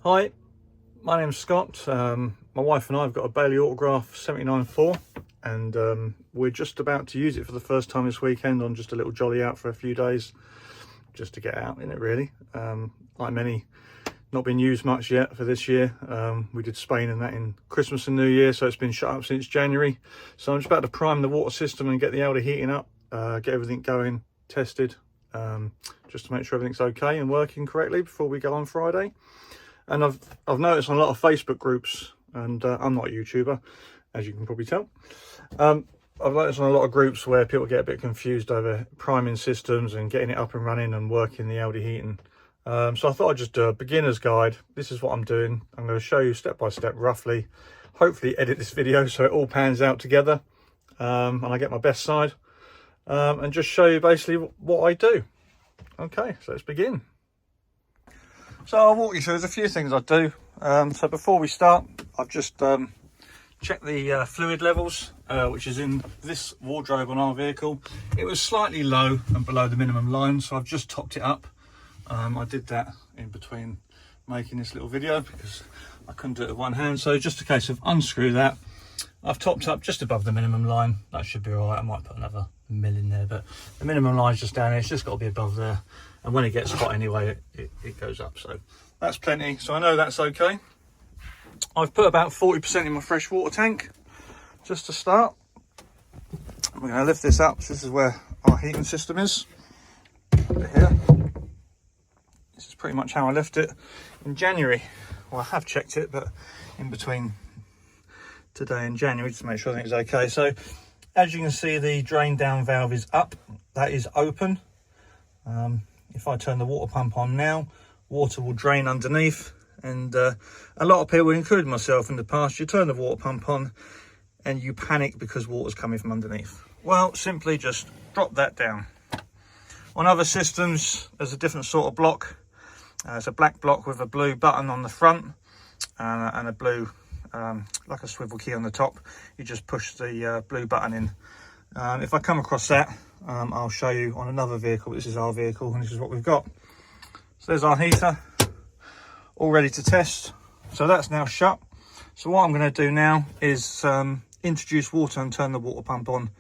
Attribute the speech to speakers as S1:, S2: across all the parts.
S1: Hi, my name's Scott. My wife and I have got a Bailey Autograph 79.4 and we're just about to use it for the first time this weekend on just a little jolly out for a few days, just to get out in it really. Like many, not been used much yet for this year. We did Spain and that in Christmas and New Year, so it's been shut up since January. So I'm just about to prime the water system and get the Alde heating up, get everything going, tested, just to make sure everything's okay and working correctly before we go on Friday. And I've noticed on a lot of Facebook groups, and I'm not a YouTuber, as you can probably tell. I've noticed on a lot of groups where people get a bit confused over priming systems and getting it up and running and working the Alde heating. So I thought I'd just do a beginner's guide. This is what I'm doing. I'm going to show you step by step roughly, hopefully edit this video so it all pans out together and I get my best side, and just show you basically what I do. Okay, so let's begin. So I'll walk you through, there's a few things I do. So before we start, I've just checked the fluid levels, which is in this wardrobe on our vehicle. It was slightly low and below the minimum line, so I've just topped it up. I did that in between making this little video because I couldn't do it with one hand. So just a case of unscrew that. I've topped up just above the minimum line. That should be all right. I might put another mil in there, but the minimum line's just down here. It's just got to be above there. And when it gets hot anyway, it goes up. So that's plenty. So I know that's okay. I've put about 40% in my fresh water tank just to start. We're going to lift this up. So this is where our heating system is. Over here. This is pretty much how I left it in January. Well, I have checked it, but in between today and January, just to make sure everything's okay. So as you can see, the drain down valve is up. That is open. If I turn the water pump on now, water will drain underneath. And a lot of people, including myself in the past, you turn the water pump on and you panic because water's coming from underneath. Well, simply just drop that down. On other systems, there's a different sort of block. It's a black block with a blue button on the front and a blue, like a swivel key on the top. You just push the blue button in. If I come across that, I'll show you on another vehicle. This is our vehicle and this is what we've got. So there's our heater, all ready to test. So that's now shut. So what I'm going to do now is introduce water and turn the water pump on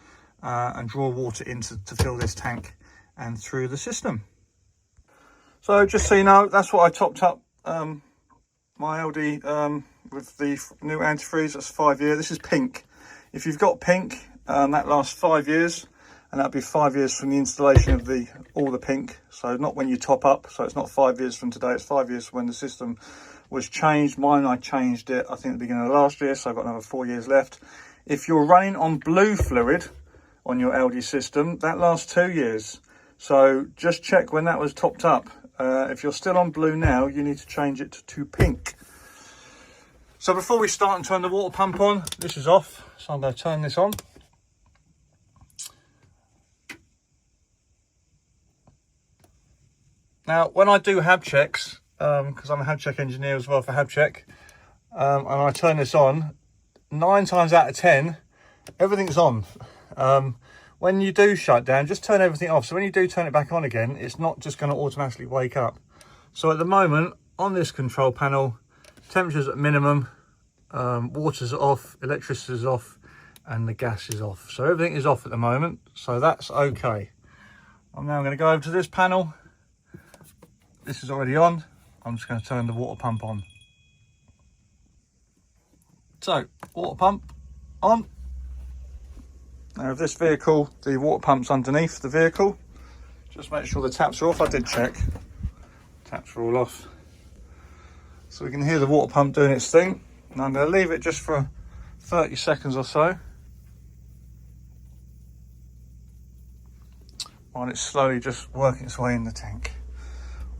S1: and draw water in to fill this tank and through the system. So just so you know, that's what I topped up my Alde with the new antifreeze. That's 5 year. This is pink. If you've got pink, that lasts 5 years, and that'll be 5 years from the installation of all the pink. So not when you top up. So it's not 5 years from today. It's 5 years from when the system was changed. Mine, I changed it, I think, at the beginning of last year. So I've got another 4 years left. If you're running on blue fluid on your Alde system, that lasts 2 years. So just check when that was topped up. If you're still on blue now, you need to change it to pink. So before we start and turn the water pump on, this is off. So I'm going to turn this on. Now, when I do hab checks, because I'm a hab check engineer as well for hab check, and I turn this on, 9 times out of 10, everything's on. When you do shut down, just turn everything off. So when you do turn it back on again, it's not just going to automatically wake up. So at the moment, on this control panel, temperature's at minimum, water's off, electricity's off, and the gas is off. So everything is off at the moment. So that's okay. I'm now going to go over to this panel. This is already on. I'm just going to turn the water pump on. So, water pump on. Now with this vehicle, the water pump's underneath the vehicle. Just make sure the taps are off. I did check. Taps are all off. So we can hear the water pump doing its thing. And I'm going to leave it just for 30 seconds or so, while it's slowly just working its way in the tank.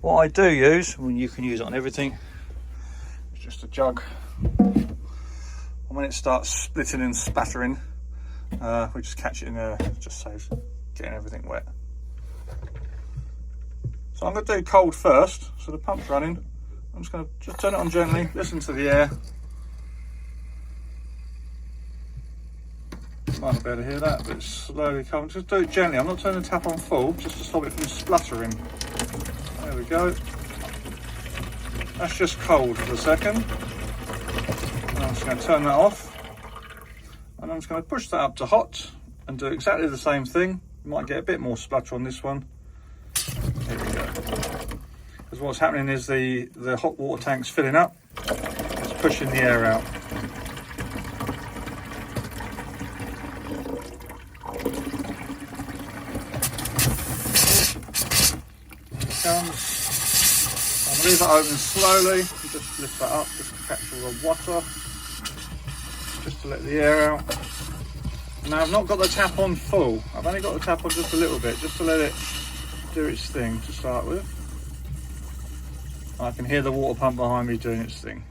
S1: What I do use, I mean, you can use it on everything, it's just a jug. And when it starts splitting and spattering, we just catch it in there. It just saves getting everything wet. So I'm going to do cold first. So the pump's running. I'm just going to just turn it on gently, listen to the air. Might not be able to hear that, but it's slowly coming. Just do it gently. I'm not turning the tap on full, just to stop it from spluttering. There we go. That's just cold for a second. And I'm just going to turn that off. And I'm just going to push that up to hot and do exactly the same thing. You might get a bit more splatter on this one. Here we go. Because what's happening is the hot water tank's filling up. It's pushing the air out. Here it comes. I'm going to leave that open slowly. Just lift that up just to catch all the water. Just to let the air out. Now I've not got the tap on full. I've only got the tap on just a little bit, just to let it do its thing to start with. I can hear the water pump behind me doing its thing.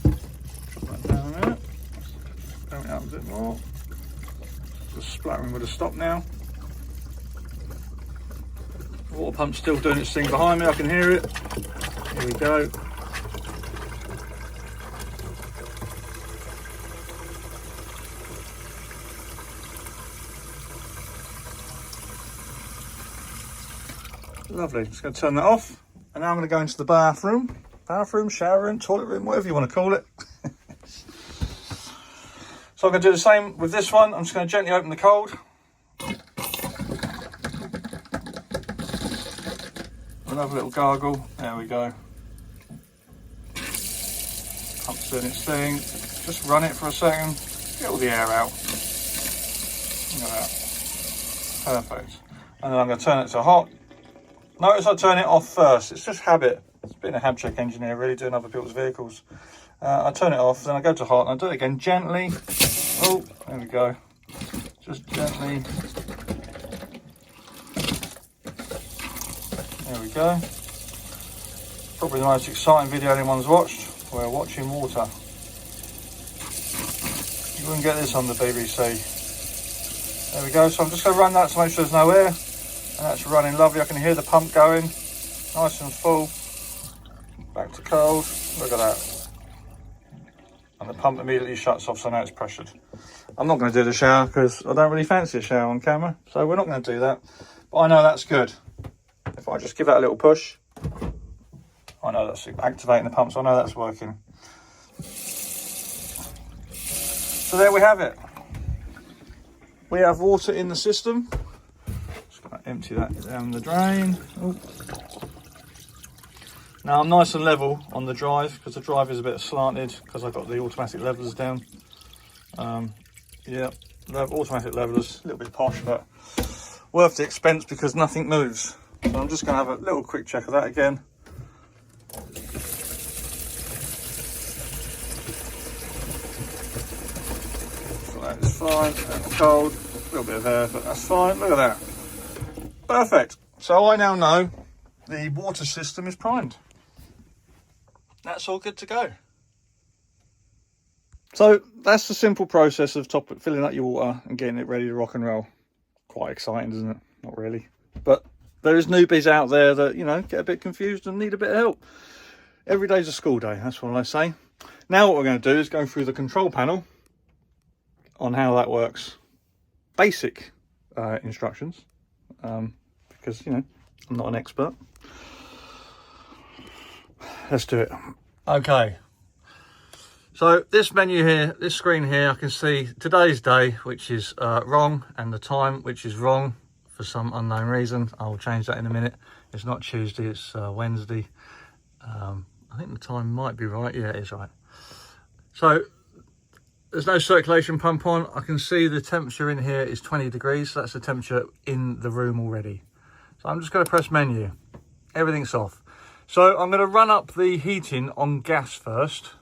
S1: Drop that down there. Bring it up a bit more. The splattering would have stopped now. The water pump's still doing its thing behind me, I can hear it. Here we go. Lovely, just going to turn that off. And now I'm going to go into the bathroom. Bathroom, shower room, toilet room, whatever you want to call it. So I'm going to do the same with this one. I'm just going to gently open the cold. Another little gargle, there we go. Pump's doing its thing. Just run it for a second, get all the air out. Look at that. Perfect. And then I'm going to turn it to hot. Notice I turn it off first, it's just habit. It's been a hab check engineer really doing other people's vehicles. I turn it off, then I go to hot and I do it again gently. Oh, there we go. Just gently. There we go. Probably the most exciting video anyone's watched. We're watching water. You wouldn't get this on the BBC. There we go. So I'm just going to run that to make sure there's no air. And that's running lovely. I can hear the pump going. Nice and full. Back to cold. Look at that. And the pump immediately shuts off, so now it's pressured. I'm not going to do the shower because I don't really fancy a shower on camera. So we're not going to do that. But I know that's good. If I just give that a little push, I know that's activating the pump, so I know that's working. So there we have it. We have water in the system. Just going to empty that down the drain. Ooh. Now I'm nice and level on the drive because the drive is a bit slanted because I've got the automatic levelers down. Yeah, automatic levelers, a little bit posh, but worth the expense because nothing moves. So I'm just going to have a little quick check of that again. So that is fine, that's cold, a little bit of air, but that's fine. Look at that. Perfect. So I now know the water system is primed. That's all good to go. So that's the simple process of filling up your water and getting it ready to rock and roll. Quite exciting, isn't it? Not really. But there is newbies out there that, you know, get a bit confused and need a bit of help. Every day's a school day, that's what I say. Now what we're going to do is go through the control panel on how that works. Basic instructions, because, you know, I'm not an expert. Let's do it. Okay. So this menu here, this screen here, I can see today's day, which is wrong, and the time, which is wrong for some unknown reason. I'll change that in a minute. It's not Tuesday, it's Wednesday. I think the time might be right. Yeah, it is right. So there's no circulation pump on. I can see the temperature in here is 20 degrees. So that's the temperature in the room already. So I'm just going to press menu. Everything's off. So I'm going to run up the heating on gas first.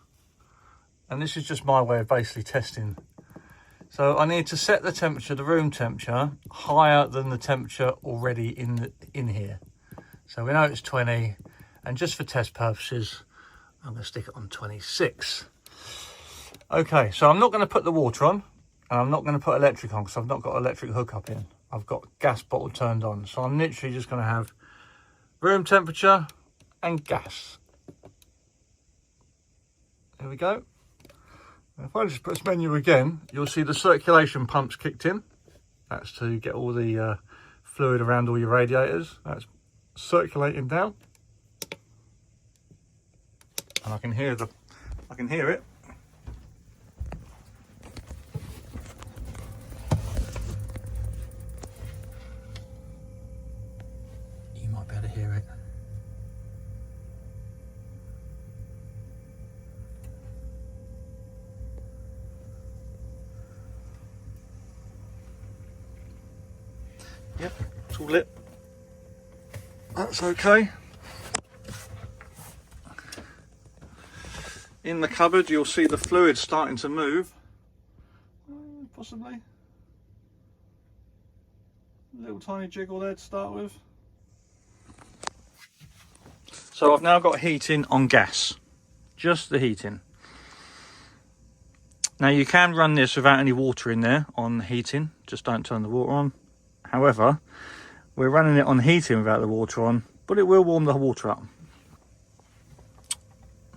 S1: And this is just my way of basically testing. So I need to set the temperature, the room temperature, higher than the temperature already in here. So we know it's 20, and just for test purposes, I'm going to stick it on 26. Okay, so I'm not going to put the water on, and I'm not going to put electric on because I've not got electric hookup in. I've got gas bottle turned on. So I'm literally just going to have room temperature and gas. There we go. If I just press menu again, you'll see the circulation pumps kicked in. That's to get all the fluid around all your radiators. That's circulating down, and I can hear it. You might be able to hear it. Yep, it's all lit. That's okay. In the cupboard, you'll see the fluid starting to move. Possibly. A little tiny jiggle there to start with. So I've now got heating on gas. Just the heating. Now you can run this without any water in there on heating. Just don't turn the water on. However, we're running it on heating without the water on, but it will warm the water up.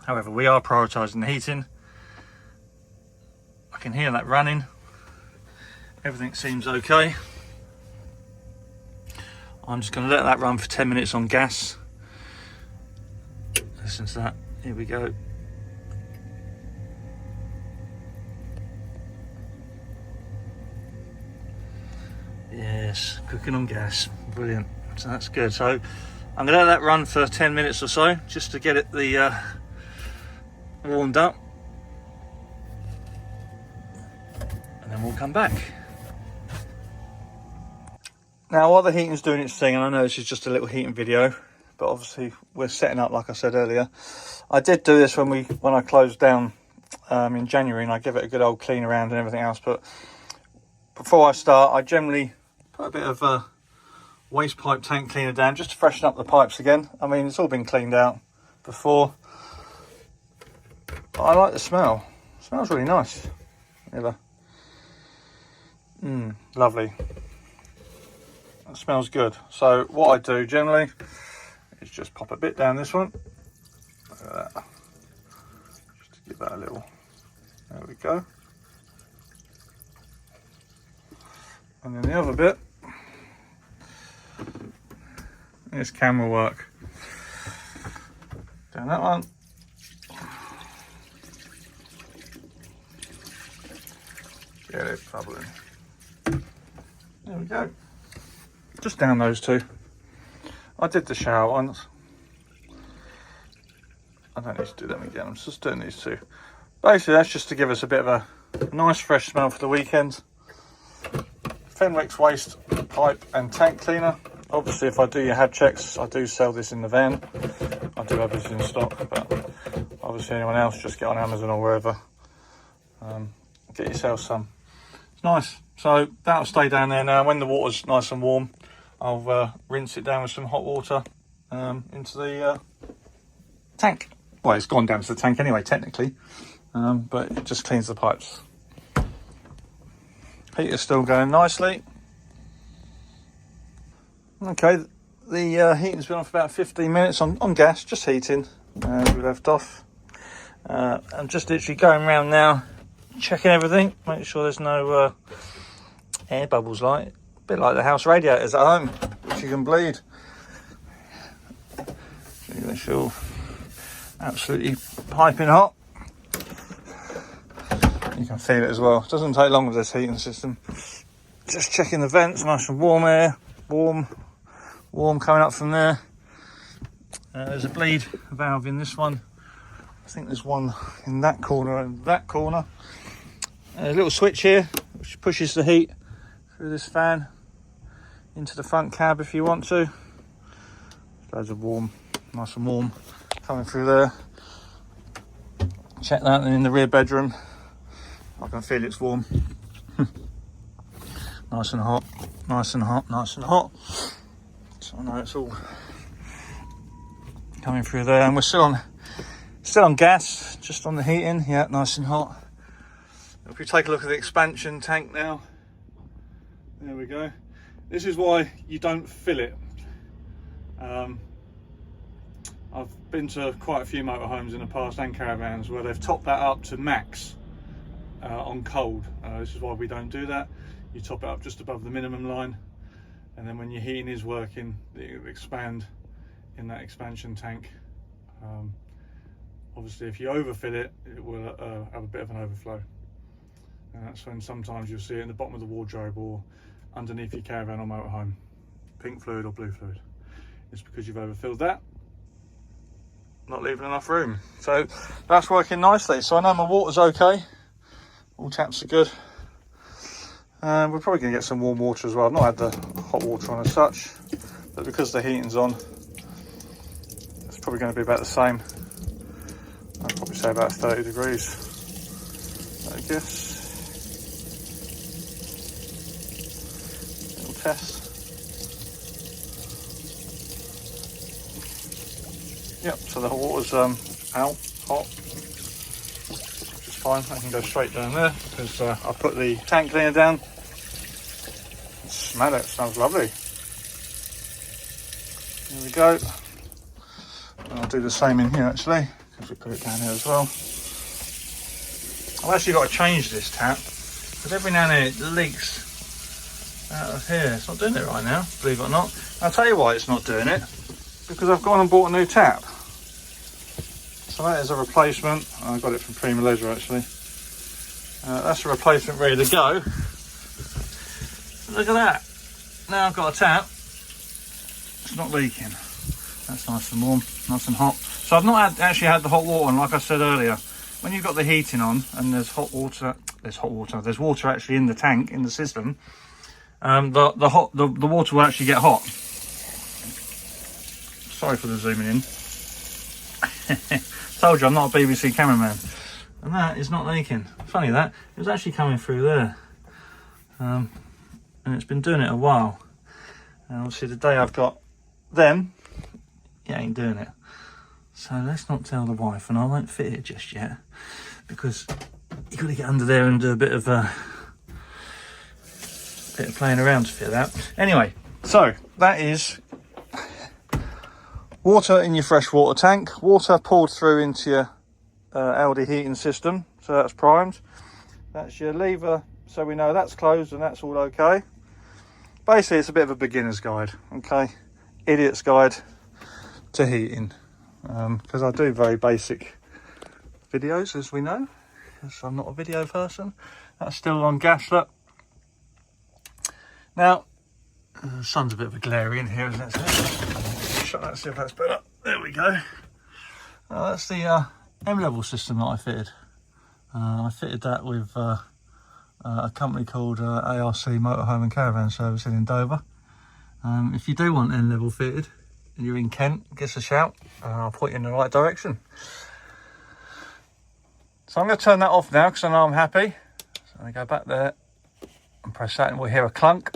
S1: However, we are prioritising the heating. I can hear that running. Everything seems okay. I'm just going to let that run for 10 minutes on gas. Listen to that. Here we go. Yes, cooking on gas, brilliant. So that's good. So I'm gonna let that run for 10 minutes or so, just to get it warmed up, and then we'll come back. Now while the heating's doing its thing, and I know this is just a little heating video, but obviously we're setting up like I said earlier. I did do this when I closed down in January, and I give it a good old clean around and everything else. But before I start, I generally put a bit of waste pipe tank cleaner down just to freshen up the pipes again. I mean, it's all been cleaned out before, but I like the smell. It smells really nice. Lovely. It smells good. So what I do generally is just pop a bit down this one. Look at that. Just to give that a little. There we go. And then the other bit. This camera work. Down that one. Get it bubbling. There we go. Just down those two. I did the shower once. I don't need to do them again. I'm just doing these two. Basically, that's just to give us a bit of a nice fresh smell for the weekend. Fenwick's waste pipe and tank cleaner. Obviously, if I do your HAD checks, I do sell this in the van. I do have this in stock, but obviously anyone else, just get on Amazon or wherever. Get yourself some. It's nice. So that'll stay down there now. When the water's nice and warm, I'll rinse it down with some hot water into the tank. Well, it's gone down to the tank anyway, technically, but it just cleans the pipes. Heater's still going nicely. Okay, the heating's been on for about 15 minutes on gas, just heating. We left off. I'm just literally going around now, checking everything, make sure there's no air bubbles light. A bit like the house radiators at home, which you can bleed. Make sure absolutely piping hot. You can feel it as well. It doesn't take long with this heating system. Just checking the vents, nice and warm air, warm coming up from there. There's a bleed valve in this one. I think there's one in that corner and that corner. A little switch here which pushes the heat through this fan into the front cab if you want to. Loads of warm, nice and warm coming through there. Check that, and in the rear bedroom I can feel it's warm. Nice and hot, nice and hot, nice and hot. So I know it's all coming through there, and we're still on gas, just on the heating. Yeah, nice and hot. If we take a look at the expansion tank now, there we go. This is why you don't fill it. I've been to quite a few motorhomes in the past and caravans where they've topped that up to max, on cold. This is why we don't do that. You top it up just above the minimum line, and then when your heating is working, it will expand in that expansion tank. Obviously if you overfill it, it will have a bit of an overflow, and that's when sometimes you'll see it in the bottom of the wardrobe or underneath your caravan or motorhome, pink fluid or blue fluid. It's because you've overfilled that, not leaving enough room. So that's working nicely. So I know my water's okay, all taps are good. We're probably going to get some warm water as well. I've not had the hot water on as such, but because the heating's on, it's probably going to be about the same. I'd probably say about 30 degrees, I guess. Little test. Yep, so the water's out, hot, which is fine. I can go straight down there because I put the tank cleaner down. Smell it, smells lovely. There we go. And I'll do the same in here actually, because we put it down here as well. I've actually got to change this tap because every now and then it leaks out of here. It's not doing it right now, believe it or not. I'll tell you why it's not doing it, because I've gone and bought a new tap. So that is a replacement. I got it from Prima Leisure actually. That's a replacement ready to go. Look at that. Now I've got a tap. It's not leaking. That's nice and warm, nice and hot. So I've not actually had the hot water on, like I said earlier. When you've got the heating on and there's water actually in the tank, in the system, the water will actually get hot. Sorry for the zooming in. Told you I'm not a BBC cameraman. And that is not leaking. Funny that, it was actually coming through there. And it's been doing it a while. And obviously the day I've got them, it ain't doing it. So let's not tell the wife, and I won't fit it just yet, because you've got to get under there and do a bit of playing around to fit that. Anyway, so that is water in your freshwater tank, water poured through into your Alde heating system, so that's primed. That's your lever, so we know that's closed and that's all okay. Basically it's a bit of a beginner's guide, okay, idiot's guide to heating, because I do very basic videos, as we know, because I'm not a video person. That's still on gas, look. Now the sun's a bit of a glary in here, isn't it? Shut that, see if that's better. There we go. That's the M-level system that I fitted. I fitted that with a company called ARC MotorHome and Caravan Servicing in Dover. If you do want M-level fitted and you're in Kent, give us a shout and I'll point you in the right direction. So I'm going to turn that off now because I know I'm happy. So I'm going to go back there and press that and we'll hear a clunk.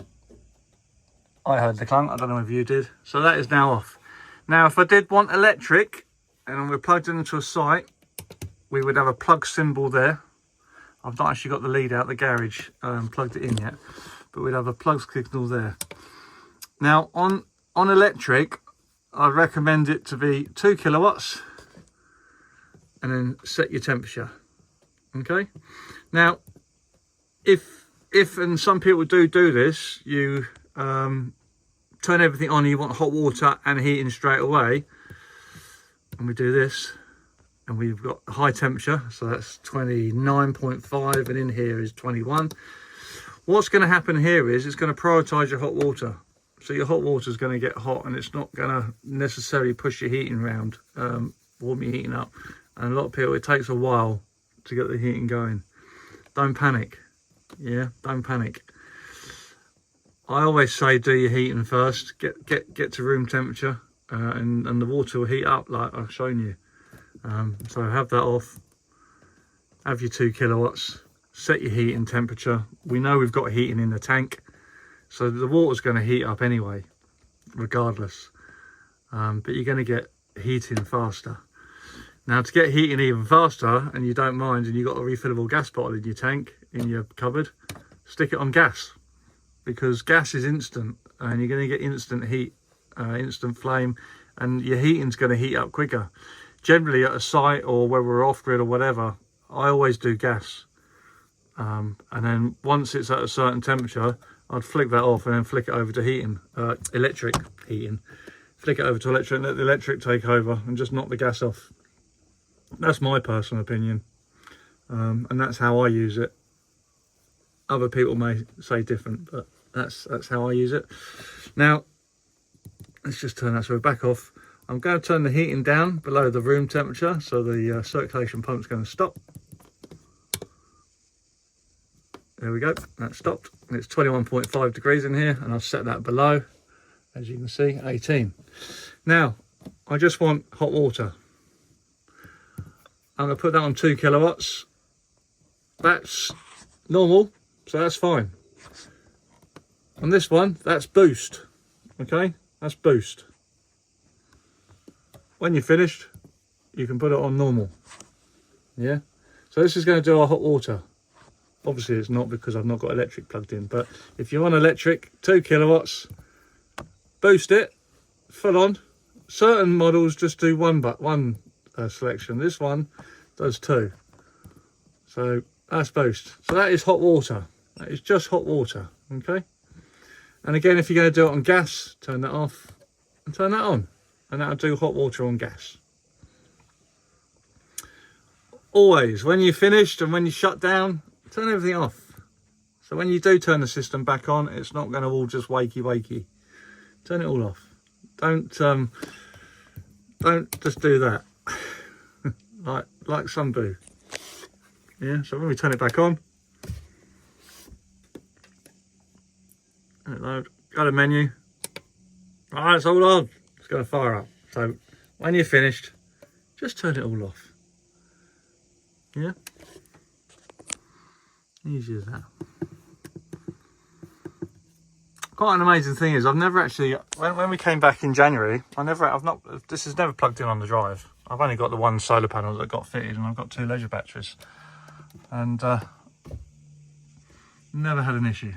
S1: I heard the clunk, I don't know if you did. So that is now off. Now if I did want electric and we're plugged into a site, we would have a plug symbol there. I've not actually got the lead out the garage, plugged it in yet, but we'd have a plug signal there. Now on electric, I recommend it to be 2 kilowatts and then set your temperature. Okay. Now, if and some people do this, you turn everything on, you want hot water and heating straight away, and we do this. And we've got high temperature, so that's 29.5, and in here is 21. What's going to happen here is it's going to prioritise your hot water. So your hot water is going to get hot, and it's not going to necessarily push your heating round, warm your heating up. And a lot of people, it takes a while to get the heating going. Don't panic. Yeah, don't panic. I always say do your heating first. Get to room temperature, and the water will heat up like I've shown you. So have that off, have your 2 kilowatts, set your heating temperature. We know we've got heating in the tank, so the water's going to heat up anyway, regardless. But you're going to get heating faster. Now to get heating even faster, and you don't mind, and you've got a refillable gas bottle in your tank, in your cupboard, stick it on gas, because gas is instant, and you're going to get instant heat, instant flame, and your heating's going to heat up quicker. Generally at a site or where we're off grid or whatever, I always do gas, And then once it's at a certain temperature, I'd flick that off and then flick it over to heating, electric heating. Flick it over to electric, let the electric take over and just knock the gas off. That's my personal opinion. And that's how I use it. Other people may say different, but that's how I use it. Now, let's just turn that, so we're back off. I'm going to turn the heating down below the room temperature, so the circulation pump's going to stop. There we go, that stopped. It's 21.5 degrees in here, and I've set that below, as you can see, 18. Now, I just want hot water. I'm going to put that on 2 kilowatts. That's normal, so that's fine. On this one, that's boost. Okay, that's boost. When you're finished, you can put it on normal. Yeah, so this is going to do our hot water. Obviously it's not, because I've not got electric plugged in, but if you want electric, 2 kilowatts, boost it full on. Certain models just do one selection. This one does 2. So that's boost. So that is hot water. That is just hot water. Okay. And again, if you're going to do it on gas, turn that off and turn that on, and that'll do hot water on gas. Always, when you're finished and when you shut down, turn everything off. So when you do turn the system back on, it's not going to all just wakey. Turn it all off. Don't just do that. like some do. Yeah, so when we turn it back on, go to menu. Right, it's all on. It's going to fire up. So when you're finished, just turn it all off. Yeah, easy as that. Quite an amazing thing is, I've never actually, when we came back in January, this is never plugged in on the drive. I've only got the one solar panel that got fitted, and I've got 2 leisure batteries, and never had an issue.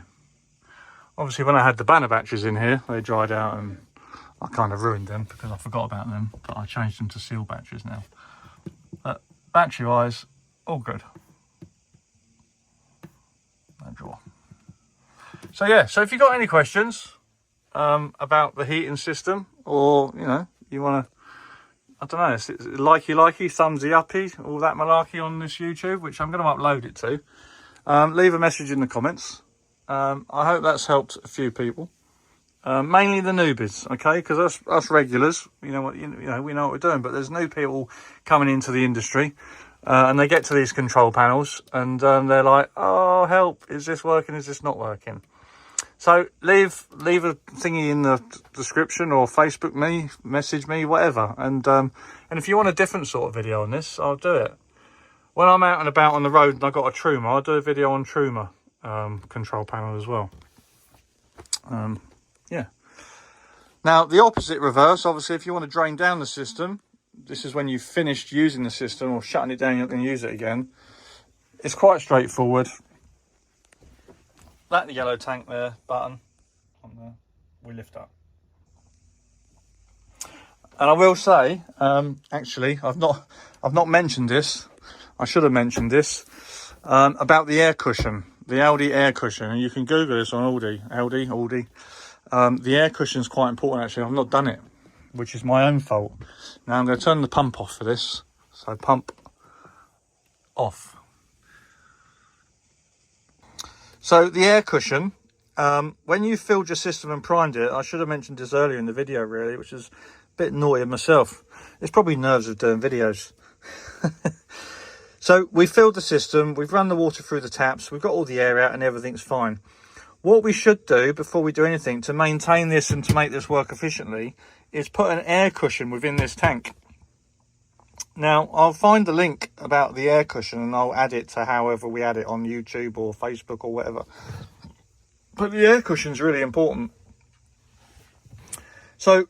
S1: Obviously, when I had the banner batteries in here, they dried out, and I kind of ruined them because I forgot about them, but I changed them to seal batteries now. But battery wise, all good. No draw. So yeah, so if you've got any questions about the heating system, or you want to, I don't know, it's likey, thumbsy uppy, all that malarkey on this YouTube, which I'm going to upload it to, leave a message in the comments. I hope that's helped a few people, mainly the newbies, okay? Because us regulars, we know what we're doing, but there's new people coming into the industry, and they get to these control panels, and they're like, oh help, is this working, is this not working? So leave a thingy in the description, or Facebook me, message me, whatever. And if you want a different sort of video on this, I'll do it. When I'm out and about on the road and I've got a Truma, I'll do a video on Truma control panel as well. Yeah. Now the opposite reverse, obviously, if you want to drain down the system, this is when you've finished using the system or shutting it down, you're not going to use it again. It's quite straightforward. That the yellow tank there button on there, we lift up. And I will say, actually, I've not mentioned this. I should have mentioned this about the air cushion, the Alde air cushion, and you can Google this on Alde. The air cushion is quite important. Actually, I've not done it, which is my own fault. Now I'm going to turn the pump off for this. So pump off. So the air cushion, when you filled your system and primed it, I should have mentioned this earlier in the video really, which is a bit naughty of myself. It's probably nerves of doing videos. So we filled the system, we've run the water through the taps, we've got all the air out and everything's fine. What we should do before we do anything to maintain this and to make this work efficiently is put an air cushion within this tank. Now, I'll find the link about the air cushion and I'll add it to however we add it on YouTube or Facebook or whatever. But the air cushion is really important. So,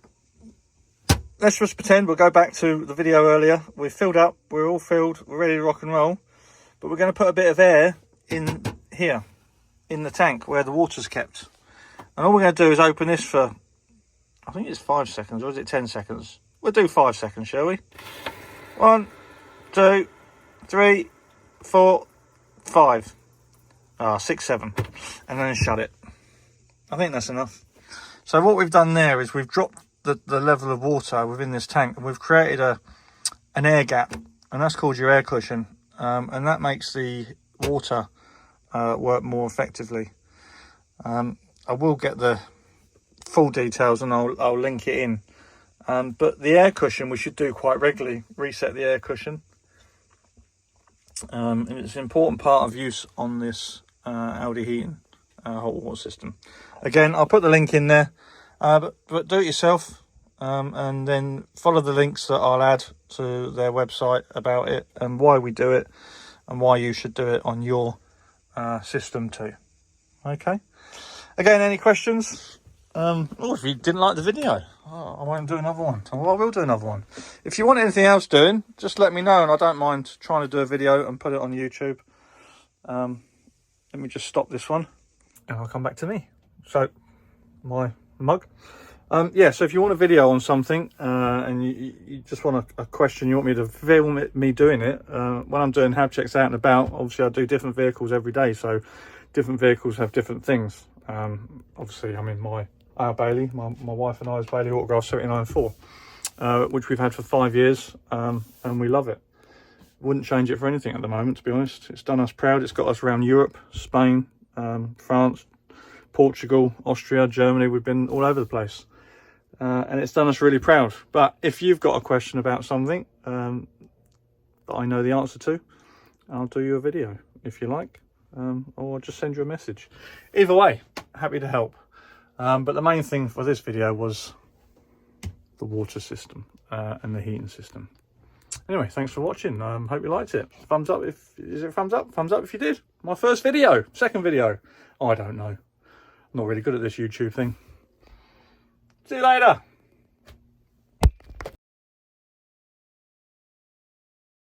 S1: let's just pretend we'll go back to the video earlier. We're filled up, we're all filled, we're ready to rock and roll. But we're going to put a bit of air in here, in the tank where the water's kept. And all we're going to do is open this for, I think it's 5 seconds, or is it 10 seconds? We'll do 5 seconds, shall we? 1, 2, 3, 4, 5. 6, 7, and then shut it. I think that's enough. So what we've done there is we've dropped the level of water within this tank, and we've created an air gap, and that's called your air cushion, and that makes the water work more effectively. I will get the full details and I'll link it in, but the air cushion we should do quite regularly. Reset the air cushion, and it's an important part of use on this Alde heating hot water system. Again, I'll put the link in there, but do it yourself, and then follow the links that I'll add to their website about it and why we do it and why you should do it on your system too. Okay. Again, any questions? If you didn't like the video, I won't do another one. Well, I will do another one. If you want anything else doing, just let me know, and I don't mind trying to do a video and put it on YouTube. Let me just stop this one, and I'll come back to me. So, my mug. Yeah, so if you want a video on something, and you just want a question, you want me to film me doing it, when I'm doing hab checks out and about, obviously I do different vehicles every day, so different vehicles have different things. Obviously, I'm in our Bailey, my wife and I's Bailey Autograph 79.4, which we've had for 5 years, and we love it. Wouldn't change it for anything at the moment, to be honest. It's done us proud. It's got us around Europe, Spain, France, Portugal, Austria, Germany. We've been all over the place, and it's done us really proud. But if you've got a question about something that I know the answer to, I'll do you a video if you like, or I'll just send you a message. Either way, happy to help. But the main thing for this video was the water system and the heating system. Anyway, thanks for watching. Hope you liked it. Thumbs up is it thumbs up? Thumbs up if you did. My first video, second video. I don't know. I'm not really good at this YouTube thing. See you later.